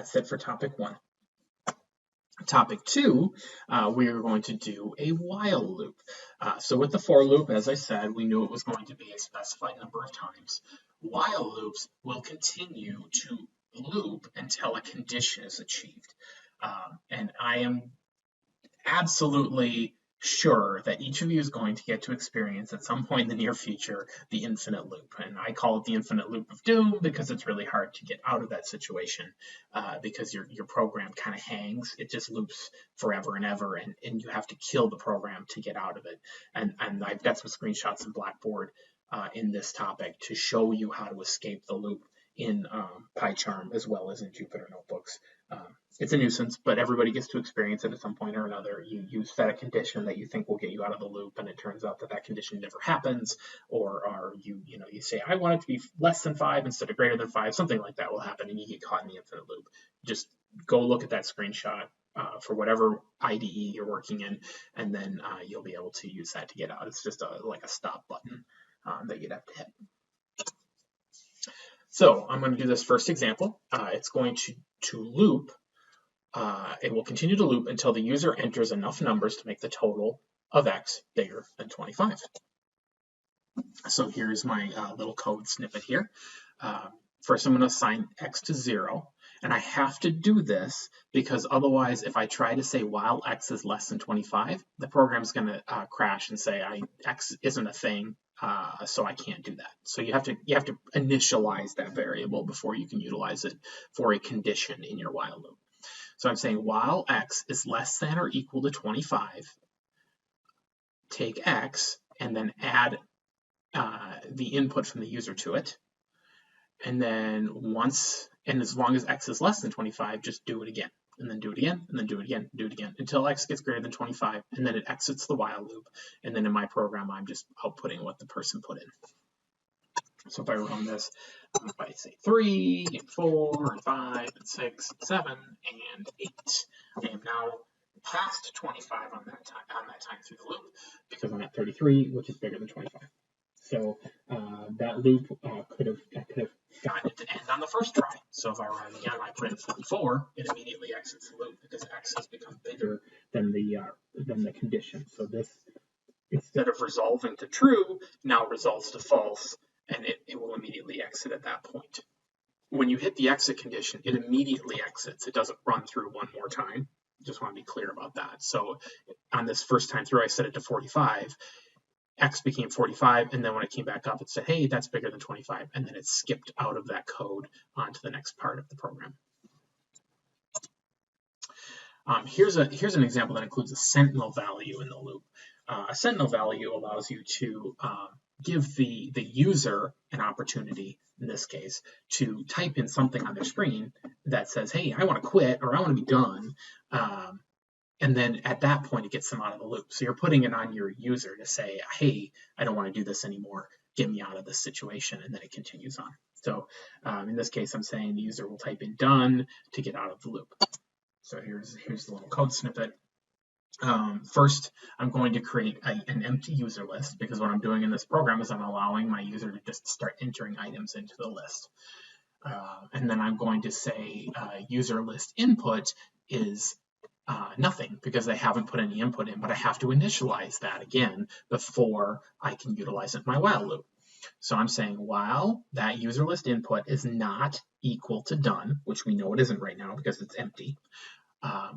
that's it for topic 1. Topic 2, we are going to do a while loop. So with the for loop, as I said, we knew it was going to be a specified number of times. While loops will continue to loop until a condition is achieved. And I am absolutely sure that each of you is going to get to experience at some point in the near future the infinite loop. And I call it the infinite loop of doom because it's really hard to get out of that situation because your program kind of hangs. It just loops forever and ever, and you have to kill the program to get out of it. And I've got some screenshots in Blackboard in this topic to show you how to escape the loop in PyCharm as well as in Jupyter Notebooks. It's a nuisance, but everybody gets to experience it at some point or another. You set a condition that you think will get you out of the loop, and it turns out that that condition never happens, or you say, I want it to be less than 5 instead of greater than 5, something like that will happen, and you get caught in the infinite loop. Just go look at that screenshot for whatever IDE you're working in, and then you'll be able to use that to get out. It's just like a stop button that you'd have to hit. So I'm going to do this first example. It's going to loop. It will continue to loop until the user enters enough numbers to make the total of x bigger than 25. So here's my little code snippet here. First, I'm going to assign x to 0. And I have to do this because otherwise, if I try to say while x is less than 25, the program's going to crash and say x isn't a thing, so I can't do that. So you have to initialize that variable before you can utilize it for a condition in your while loop. So I'm saying while x is less than or equal to 25, take x and then add the input from the user to it. And then as long as x is less than 25, just do it again, and then do it again, and then do it again, do it again, until x gets greater than 25, and then it exits the while loop. And then in my program, I'm just outputting what the person put in. So if I run this, if I say 3, and 4, and 5, and 6, and 7, and 8, I am now past 25 on that time through the loop because I'm at 33, which is bigger than 25. So that loop could have gotten it to end on the first try. So if I run it again, I put in 44, it immediately exits the loop because x has become bigger than the condition. So this, instead of resolving to true, now resolves to false, and it will immediately exit at that point. When you hit the exit condition, it immediately exits. It doesn't run through one more time. Just want to be clear about that. So on this first time through, I set it to 45. X became 45, and then when it came back up, it said, hey, that's bigger than 25, and then it skipped out of that code onto the next part of the program. Here's an example that includes a sentinel value in the loop. A sentinel value allows you to give the user an opportunity, in this case, to type in something on their screen that says, hey, I want to quit, or I want to be done. And then at that point, it gets them out of the loop. So you're putting it on your user to say, hey, I don't want to do this anymore. Get me out of this situation. And then it continues on. So in this case, I'm saying the user will type in done to get out of the loop. So here's the little code snippet. First, I'm going to create an empty user list because what I'm doing in this program is I'm allowing my user to just start entering items into the list. And then I'm going to say user list input is nothing because they haven't put any input in, but I have to initialize that again before I can utilize it in my while loop. So I'm saying while that user list input is not equal to done, which we know it isn't right now because it's empty,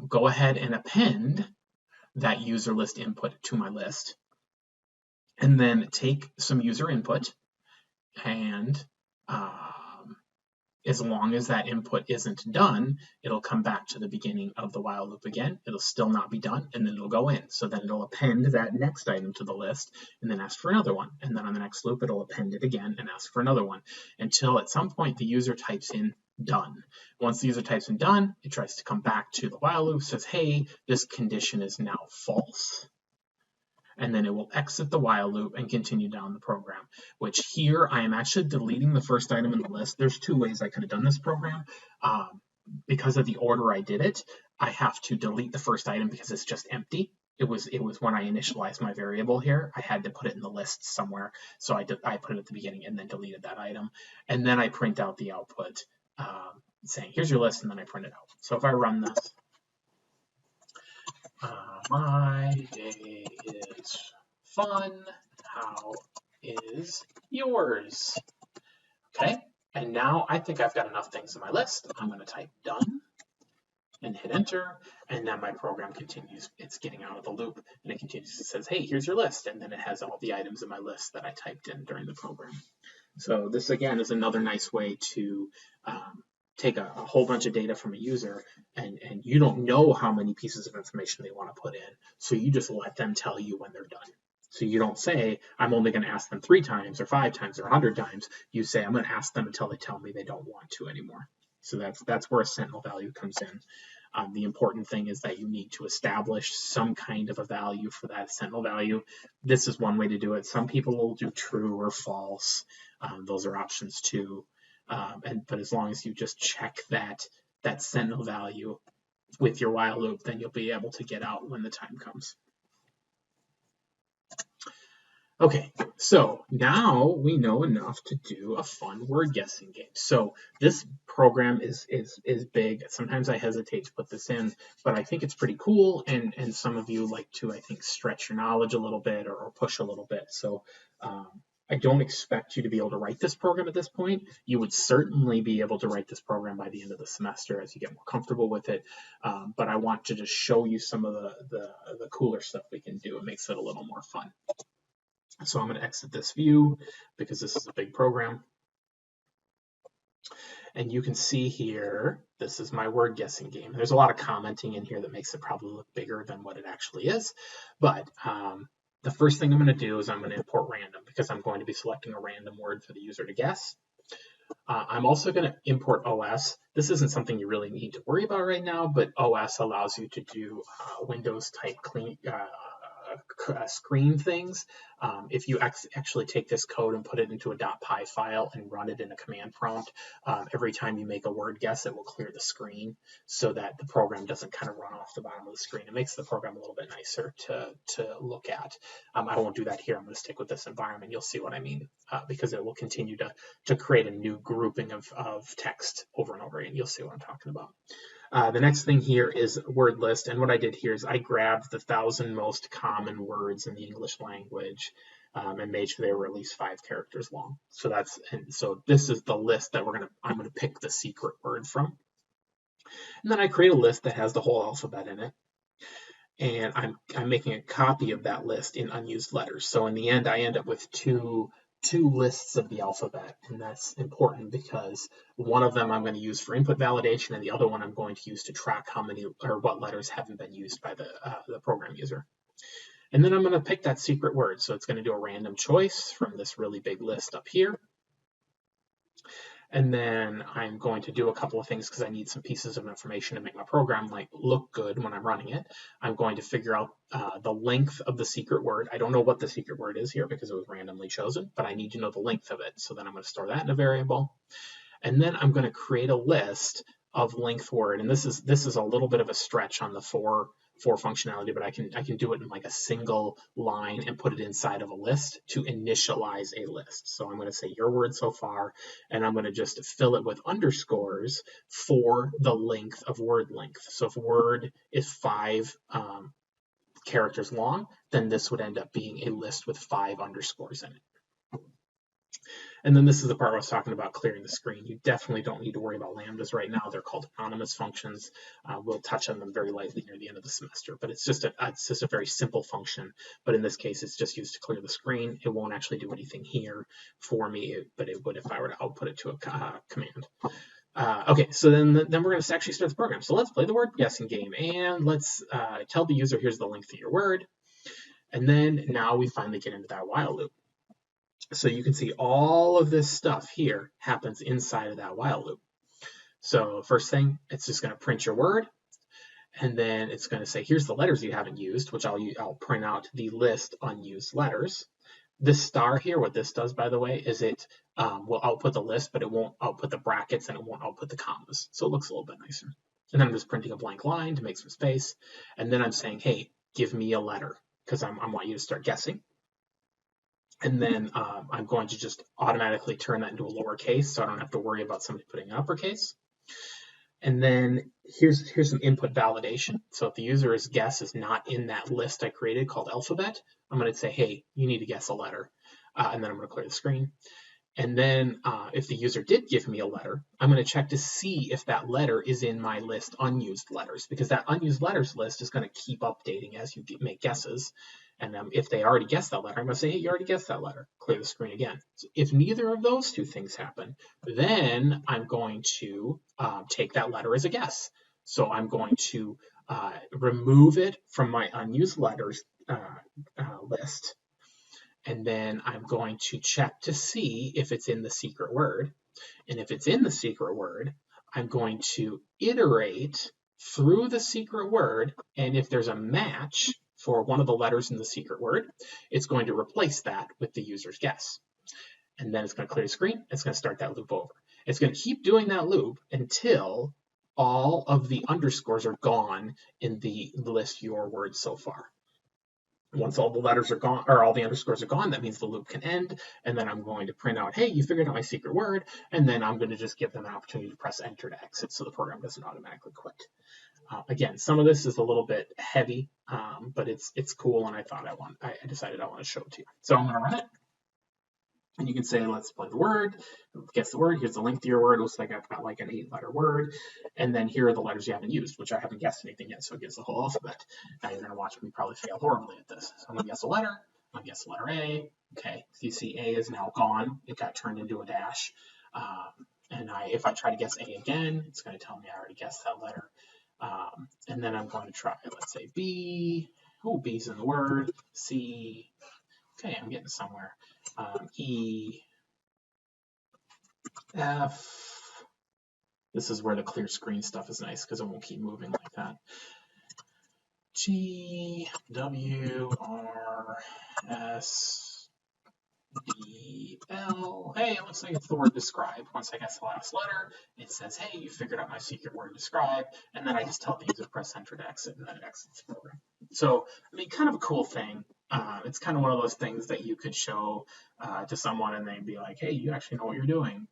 go ahead and append that user list input to my list, and then take some user input, and as long as that input isn't done, it'll come back to the beginning of the while loop again. It'll still not be done, and then it'll go in. So then it'll append that next item to the list and then ask for another one. And then on the next loop, it'll append it again and ask for another one until at some point the user types in done. Once the user types in done, it tries to come back to the while loop, says, hey, this condition is now false. And then it will exit the while loop and continue down the program, which here I am actually deleting the first item in the list. There's two ways I could have done this program. Because of the order I did it, I have to delete the first item because it's just empty. It was when I initialized my variable here, I had to put it in the list somewhere. So I put it at the beginning and then deleted that item. And then I print out the output saying, here's your list, and then I print it out. So if I run this, my day is fun. How is yours? Okay, and now I think I've got enough things in my list. I'm going to type done and hit enter, and then my program continues. It's getting out of the loop, and it continues. It says, hey, here's your list, and then it has all the items in my list that I typed in during the program. So this, again, is another nice way to take a whole bunch of data from a user, and you don't know how many pieces of information they want to put in, so you just let them tell you when they're done. So you don't say, I'm only going to ask them 3 times or 5 times or 100 times. You say, I'm going to ask them until they tell me they don't want to anymore. So that's where a sentinel value comes in. The important thing is that you need to establish some kind of a value for that sentinel value. This is one way to do it. Some people will do true or false. Those are options too. But as long as you just check that sentinel value with your while loop, then you'll be able to get out when the time comes. Okay, so now we know enough to do a fun word guessing game. So this program is big. Sometimes I hesitate to put this in, but I think it's pretty cool, and some of you like to, I think, stretch your knowledge a little bit or push a little bit. So I don't expect you to be able to write this program at this point. You would certainly be able to write this program by the end of the semester as you get more comfortable with it. But I want to just show you some of the cooler stuff we can do. It makes it a little more fun. So I'm going to exit this view because this is a big program. And you can see here, this is my word guessing game. There's a lot of commenting in here that makes it probably look bigger than what it actually is. But the first thing I'm going to do is I'm going to import random because I'm going to be selecting a random word for the user to guess. I'm also going to import OS. This isn't something you really need to worry about right now, but OS allows you to do Windows type screen things. If you actually take this code and put it into a .py file and run it in a command prompt, every time you make a word guess, it will clear the screen so that the program doesn't kind of run off the bottom of the screen. It makes the program a little bit nicer to look at. I won't do that here. I'm going to stick with this environment. You'll see what I mean because it will continue to create a new grouping of text over and over again. You'll see what I'm talking about. The next thing here is word list, and what I did here is I grabbed the 1,000 most common words in the English language and made sure they were at least 5 characters long. So this is the list that I'm gonna pick the secret word from, and then I create a list that has the whole alphabet in it, and I'm making a copy of that list in unused letters. So in the end, I end up with two lists of the alphabet, and that's important because one of them I'm going to use for input validation, and the other one I'm going to use to track how many or what letters haven't been used by the program user. And then I'm going to pick that secret word. So it's going to do a random choice from this really big list up here. And then I'm going to do a couple of things because I need some pieces of information to make my program look good when I'm running it. I'm going to figure out the length of the secret word. I don't know what the secret word is here because it was randomly chosen, but I need to know the length of it. So then I'm going to store that in a variable. And then I'm going to create a list of length word. And this is a little bit of a stretch on the for functionality, but I can do it in like a single line and put it inside of a list to initialize a list. So I'm going to say your word so far, and I'm going to just fill it with underscores for the length of word length. So if word is 5 characters long, then this would end up being a list with 5 underscores in it. And then this is the part where I was talking about clearing the screen. You definitely don't need to worry about lambdas right now. They're called anonymous functions. We'll touch on them very lightly near the end of the semester, but it's just a very simple function. But in this case, it's just used to clear the screen. It won't actually do anything here for me, but it would if I were to output it to a command. Okay, so then we're going to actually start the program. So let's play the word guessing game, and let's tell the user here's the length of your word. And then now we finally get into that while loop. So you can see all of this stuff here happens inside of that while loop. So first thing, it's just going to print your word, and then it's going to say, here's the letters you haven't used, which I'll print out the list unused letters. This star here, what this does, by the way, is it will output the list, but it won't output the brackets and it won't output the commas. So it looks a little bit nicer. And then I'm just printing a blank line to make some space. And then I'm saying, hey, give me a letter, because I want you to start guessing. And then I'm going to just automatically turn that into a lowercase, so I don't have to worry about somebody putting an uppercase. And then here's some input validation. So if the user's guess is not in that list I created called alphabet, I'm going to say, hey, you need to guess a letter. And then I'm going to clear the screen. And then if the user did give me a letter, I'm going to check to see if that letter is in my list unused letters, because that unused letters list is going to keep updating as you make guesses. And if they already guessed that letter, I'm going to say, hey, you already guessed that letter. Clear the screen again. So if neither of those two things happen, then I'm going to take that letter as a guess. So I'm going to remove it from my unused letters list. And then I'm going to check to see if it's in the secret word. And if it's in the secret word, I'm going to iterate through the secret word. And if there's a match for one of the letters in the secret word, it's going to replace that with the user's guess. And then it's going to clear the screen. It's going to start that loop over. It's going to keep doing that loop until all of the underscores are gone in the list your words so far. Once all the letters are gone, or all the underscores are gone, that means the loop can end. And then I'm going to print out, hey, you figured out my secret word. And then I'm going to just give them an opportunity to press enter to exit so the program doesn't automatically quit. Again, some of this is a little bit heavy, but it's cool. And I decided I want to show it to you. So I'm going to run it. And you can say, let's play the word, guess the word. Here's the link to your word. Looks like I've got like an 8-letter word. And then here are the letters you haven't used, which I haven't guessed anything yet. So it gives the whole alphabet. Now you're going to watch me probably fail horribly at this. So I'm going to guess a letter. I'm going to guess the letter A. Okay, so you see A is now gone. It got turned into a dash. And if I try to guess A again, it's going to tell me I already guessed that letter. And then I'm going to try, let's say B. Oh, B's in the word. C. Okay, I'm getting somewhere. E, F. This is where the clear screen stuff is nice because it won't keep moving like that. G, W, R, S, D, L. Hey, it looks like it's the word describe. Once I guess the last letter, it says, hey, you figured out my secret word describe. And then I just tell the user to press enter to exit, and then it exits the program. So, I mean, kind of a cool thing. It's kind of one of those things that you could show to someone and they'd be like, hey, you actually know what you're doing.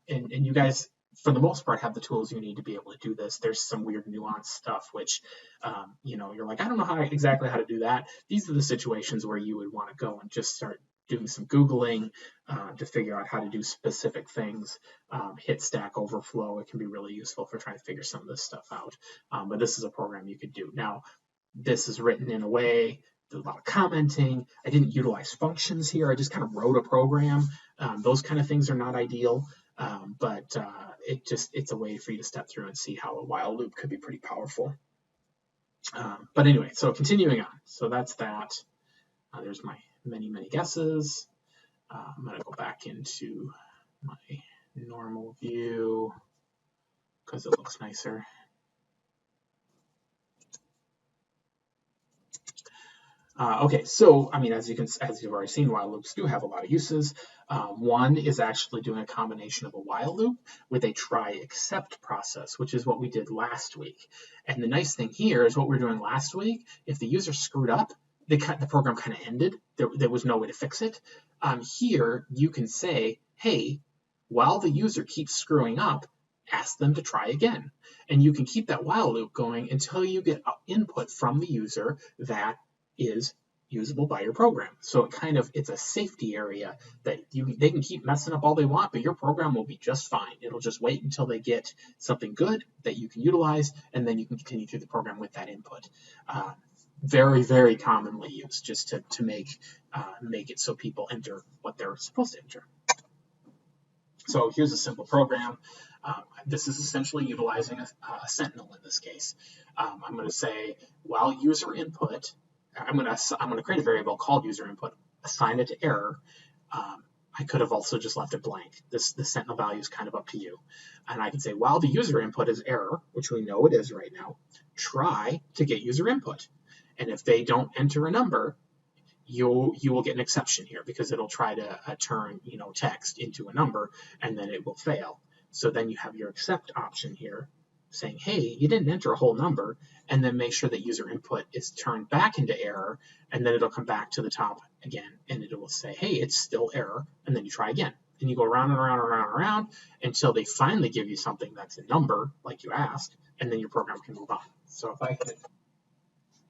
And you guys, for the most part, have the tools you need to be able to do this. There's some weird nuanced stuff, which, you're like, I don't know exactly how to do that. These are the situations where you would want to go and just start doing some Googling to figure out how to do specific things. Hit Stack Overflow. It can be really useful for trying to figure some of this stuff out. But this is a program you could do. Now, this is written in a way, there's a lot of commenting. I didn't utilize functions here. I just kind of wrote a program. Those kind of things are not ideal, but it's a way for you to step through and see how a while loop could be pretty powerful. But anyway, so continuing on. So that's that. There's my many guesses. I'm going to go back into my normal view because it looks nicer. Okay, so I mean, as you've already seen, while loops do have a lot of uses. One is actually doing a combination of a while loop with a try except process, which is what we did last week. And the nice thing here is what we were doing last week. If the user screwed up, the program kind of ended. There was no way to fix it. Here you can say, hey, while the user keeps screwing up, ask them to try again. And you can keep that while loop going until you get input from the user that is usable by your program. So it's a safety area that they can keep messing up all they want, but your program will be just fine. It'll just wait until they get something good that you can utilize, and then you can continue through the program with that input. Very commonly used just to make it so people enter what they're supposed to enter. So here's a simple program. This is essentially utilizing a sentinel in this case. I'm going to say while user input, I'm going to create a variable called user input, assign it to error. I could have also just left it blank. The sentinel value is kind of up to you. And I can say while the user input is error, which we know it is right now, try to get user input. And if they don't enter a number, you will get an exception here because it'll try to turn text into a number and then it will fail. So then you have your accept option here saying, hey, you didn't enter a whole number, and then make sure that user input is turned back into error, and then it'll come back to the top again and it will say, hey, it's still error, and then you try again. And you go around and around and around and around until they finally give you something that's a number, like you asked, and then your program can move on. So if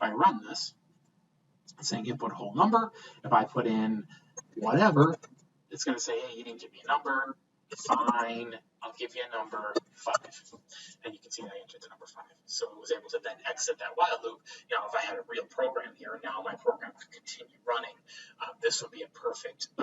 I run this, it's saying input a whole number. If I put in whatever, it's going to say, hey, you didn't give me a number. Fine, I'll give you a number, 5. And you can see I entered the number 5. So I was able to then exit that while loop. Now, if I had a real program here, now my program could continue running. This would be a perfect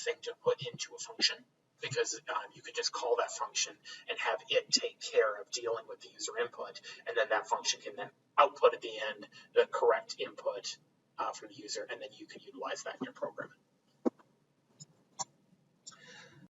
thing to put into a function, because you could just call that function and have it take care of dealing with the user input, and then that function can then output at the end the correct input from the user, and then you can utilize that in your program.